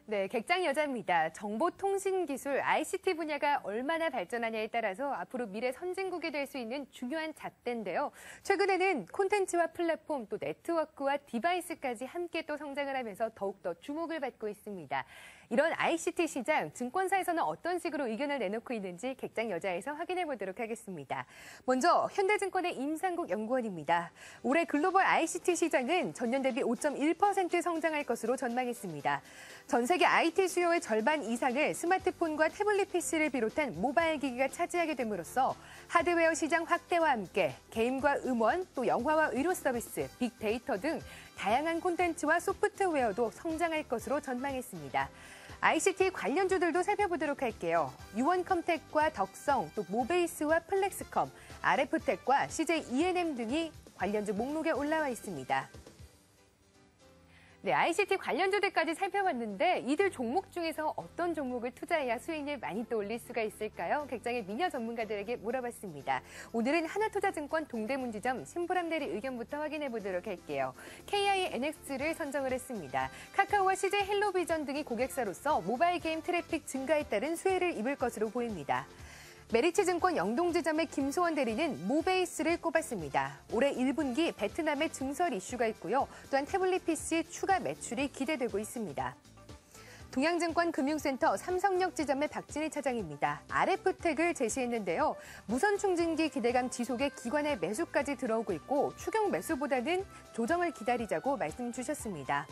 네, 객장 여자입니다. 정보통신기술 ICT 분야가 얼마나 발전하냐에 따라서 앞으로 미래 선진국이 될 수 있는 중요한 잣대인데요. 최근에는 콘텐츠와 플랫폼, 또 네트워크와 디바이스까지 함께 또 성장을 하면서 더욱더 주목을 받고 있습니다. 이런 ICT 시장, 증권사에서는 어떤 식으로 의견을 내놓고 있는지 객장 여자에서 확인해 보도록 하겠습니다. 먼저 현대증권의 임상국 연구원입니다. 올해 글로벌 ICT 시장은 전년 대비 5.1% 성장할 것으로 전망했습니다. 전 세계 IT 수요의 절반 이상을 스마트폰과 태블릿 PC를 비롯한 모바일 기기가 차지하게 됨으로써 하드웨어 시장 확대와 함께 게임과 음원, 또 영화와 의료 서비스, 빅데이터 등 다양한 콘텐츠와 소프트웨어도 성장할 것으로 전망했습니다. ICT 관련주들도 살펴보도록 할게요. 유원컴텍과 덕성, 또 모베이스와 플렉스컴, RF텍과 CJ E&M 등이 관련주 목록에 올라와 있습니다. 네, ICT 관련주들까지 살펴봤는데 이들 종목 중에서 어떤 종목을 투자해야 수익률 많이 또 올릴 수가 있을까요? 객장의 미녀 전문가들에게 물어봤습니다. 오늘은 하나투자증권 동대문지점 신보람 대리 의견부터 확인해 보도록 할게요. KINX를 선정을 했습니다. 카카오와 CJ 헬로비전 등이 고객사로서 모바일 게임 트래픽 증가에 따른 수혜를 입을 것으로 보입니다. 메리츠증권 영동지점의 김소원 대리는 모베이스를 꼽았습니다. 올해 1분기 베트남의 증설 이슈가 있고요. 또한 태블릿 PC 추가 매출이 기대되고 있습니다. 동양증권 금융센터 삼성역 지점의 박진희 차장입니다. RF텍을 제시했는데요. 무선 충전기 기대감 지속에 기관의 매수까지 들어오고 있고 추경 매수보다는 조정을 기다리자고 말씀 주셨습니다.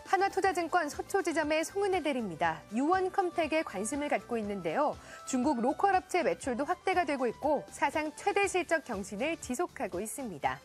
하나투자증권 서초지점의 송은혜 대리입니다. 유원컴텍에 관심을 갖고 있는데요. 중국 로컬 업체 매출도 확대가 되고 있고 사상 최대 실적 경신을 지속하고 있습니다.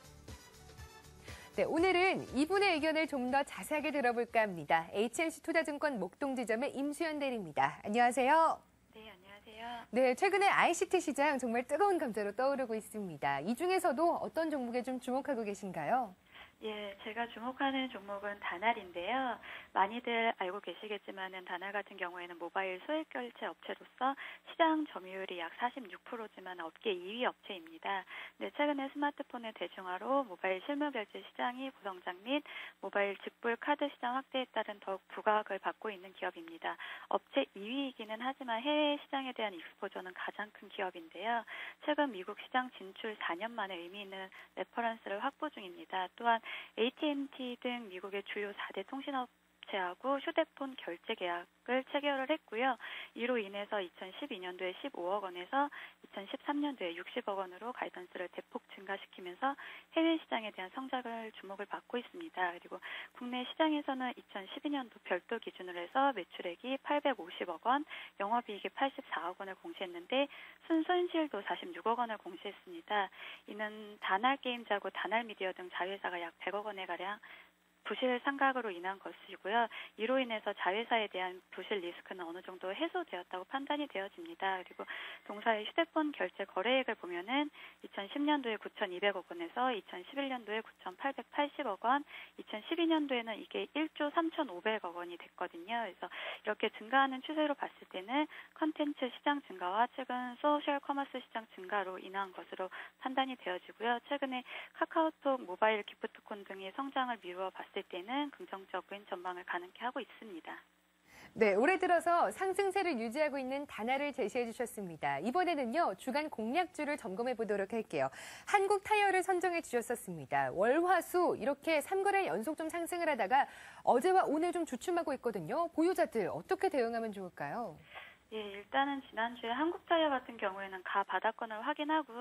네, 오늘은 이분의 의견을 좀 더 자세하게 들어볼까 합니다. HNC투자증권 목동지점의 임수연 대리입니다. 안녕하세요. 네, 안녕하세요. 네, 최근에 ICT 시장 정말 뜨거운 감자로 떠오르고 있습니다. 이 중에서도 어떤 종목에 좀 주목하고 계신가요? 예, 제가 주목하는 종목은 다날인데요. 많이들 알고 계시겠지만은 다날 같은 경우에는 모바일 소액 결제 업체로서 시장 점유율이 약 46%지만 업계 2위 업체입니다. 네, 최근에 스마트폰의 대중화로 모바일 실물 결제 시장이 고성장 및 모바일 직불 카드 시장 확대에 따른 더욱 부각을 받고 있는 기업입니다. 업체 2위이기는 하지만 해외 시장에 대한 익스포저는 가장 큰 기업인데요. 최근 미국 시장 진출 4년 만에 의미 있는 레퍼런스를 확보 중입니다. 또한 AT&T 등 미국의 주요 4대 통신업체하고 휴대폰 결제 계약을 체결을 했고요. 이로 인해서 2012년도에 15억 원에서 2013년도에 60억 원으로 가이던스를 대폭 증가시키면서 해외 시장에 대한 성장을 주목을 받고 있습니다. 그리고 국내 시장에서는 2012년도 별도 기준으로 해서 매출액이 850억 원, 영업이익이 84억 원을 공시했는데 순손실도 46억 원을 공시했습니다. 이는 다날게임즈하고 다날미디어 등 자회사가 약 100억 원에 가량 부실 상각으로 인한 것이고요. 이로 인해서 자회사에 대한 부실 리스크는 어느 정도 해소되었다고 판단이 되어집니다. 그리고 동사의 휴대폰 결제 거래액을 보면은 2010년도에 9,200억 원에서 2011년도에 9,880억 원, 2012년도에는 이게 1조 3,500억 원이 됐거든요. 그래서 이렇게 증가하는 추세로 봤을 때는 컨텐츠 시장 증가와 최근 소셜 커머스 시장 증가로 인한 것으로 판단이 되어지고요. 최근에 카카오톡, 모바일 기프트콘 등의 성장을 미루어 봤을 때는 긍정적인 전망을 가능케 하고 있습니다. 네, 올해 들어서 상승세를 유지하고 있는 다날을 제시해 주셨습니다. 이번에는요, 주간 공략주를 점검해 보도록 할게요. 한국타이어를 선정해 주셨었습니다. 월, 화, 수 이렇게 3거래일 연속 좀 상승을 하다가 어제와 오늘 좀 주춤하고 있거든요. 보유자들 어떻게 대응하면 좋을까요? 예, 일단은 지난주에 한국타이어 같은 경우에는 바닥권을 확인하고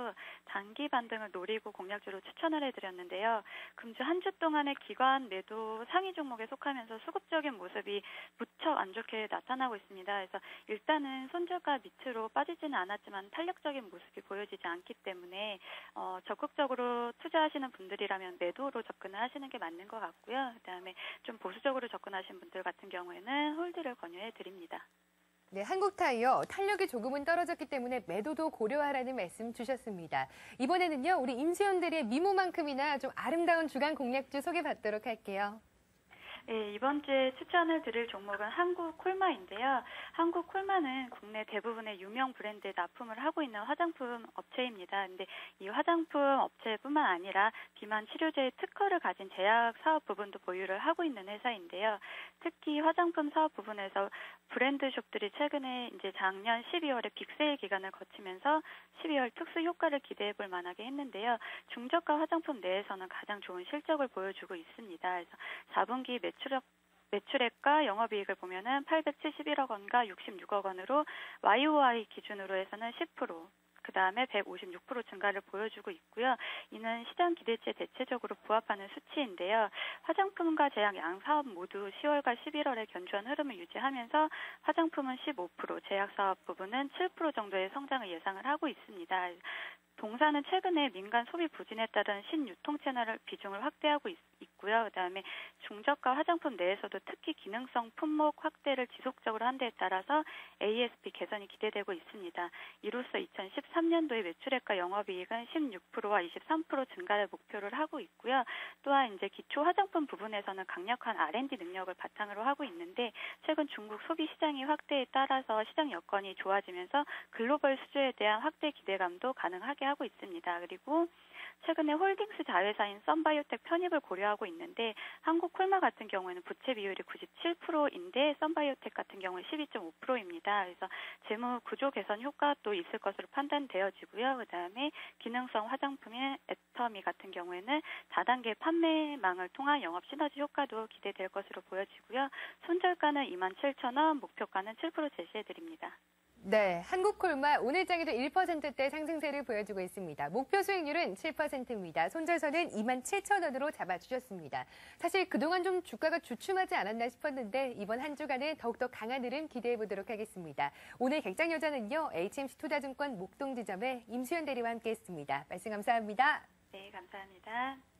단기 반등을 노리고 공략주로 추천을 해드렸는데요. 금주 한 주 동안의 기관 매도 상위 종목에 속하면서 수급적인 모습이 무척 안 좋게 나타나고 있습니다. 그래서 일단은 손절가 밑으로 빠지지는 않았지만 탄력적인 모습이 보여지지 않기 때문에 적극적으로 투자하시는 분들이라면 매도로 접근을 하시는 게 맞는 것 같고요. 그다음에 좀 보수적으로 접근하신 분들 같은 경우에는 홀드를 권유해 드립니다. 네, 한국타이어 탄력이 조금은 떨어졌기 때문에 매도도 고려하라는 말씀 주셨습니다. 이번에는요, 우리 임수연 대리의 미모만큼이나 좀 아름다운 주간 공략주 소개받도록 할게요. 네, 이번 주에 추천을 드릴 종목은 한국콜마인데요. 한국콜마는 국내 대부분의 유명 브랜드에 납품을 하고 있는 화장품 업체입니다. 근데 이 화장품 업체뿐만 아니라 비만 치료제의 특허를 가진 제약 사업 부분도 보유를 하고 있는 회사인데요. 특히 화장품 사업 부분에서 브랜드숍들이 최근에 이제 작년 12월에 빅세일 기간을 거치면서 12월 특수 효과를 기대해 볼 만하게 했는데요. 중저가 화장품 내에서는 가장 좋은 실적을 보여주고 있습니다. 그래서 4분기 매출액과 영업이익을 보면은 871억 원과 66억 원으로 YOY 기준으로 해서는 10%, 그 다음에 156% 증가를 보여주고 있고요. 이는 시장 기대치에 대체적으로 부합하는 수치인데요. 화장품과 제약 양 사업 모두 10월과 11월에 견조한 흐름을 유지하면서 화장품은 15%, 제약 사업 부분은 7% 정도의 성장을 예상을 하고 있습니다. 동사는 최근에 민간 소비 부진에 따른 신유통 채널을 비중을 확대하고 있고요. 그다음에 중저가 화장품 내에서도 특히 기능성 품목 확대를 지속적으로 한 데에 따라서 ASP 개선이 기대되고 있습니다. 이로써 2013년도의 매출액과 영업이익은 16%와 23% 증가를 목표를 하고 있고요. 또한 이제 기초 화장품 부분에서는 강력한 R&D 능력을 바탕으로 하고 있는데 최근 중국 소비 시장의 확대에 따라서 시장 여건이 좋아지면서 글로벌 수주에 대한 확대 기대감도 가능하게 하고 있습니다. 그리고 최근에 홀딩스 자회사인 썬바이오텍 편입을 고려하고 있는데 한국콜마 같은 경우에는 부채 비율이 97%인데 썬바이오텍 같은 경우는 12.5%입니다. 그래서 재무 구조 개선 효과도 있을 것으로 판단되어지고요. 그다음에 기능성 화장품인 애터미 같은 경우에는 다단계 판매망을 통한 영업 시너지 효과도 기대될 것으로 보여지고요. 손절가는 27,000원, 목표가는 7% 제시해드립니다. 네, 한국콜마 오늘 장에도 1%대 상승세를 보여주고 있습니다. 목표 수익률은 7%입니다. 손절선은 27,000원으로 잡아주셨습니다. 사실 그동안 좀 주가가 주춤하지 않았나 싶었는데 이번 한 주간은 더욱더 강한 흐름 기대해 보도록 하겠습니다. 오늘 객장 여자는요, HMC 투자증권 목동지점의 임수연 대리와 함께했습니다. 말씀 감사합니다. 네, 감사합니다.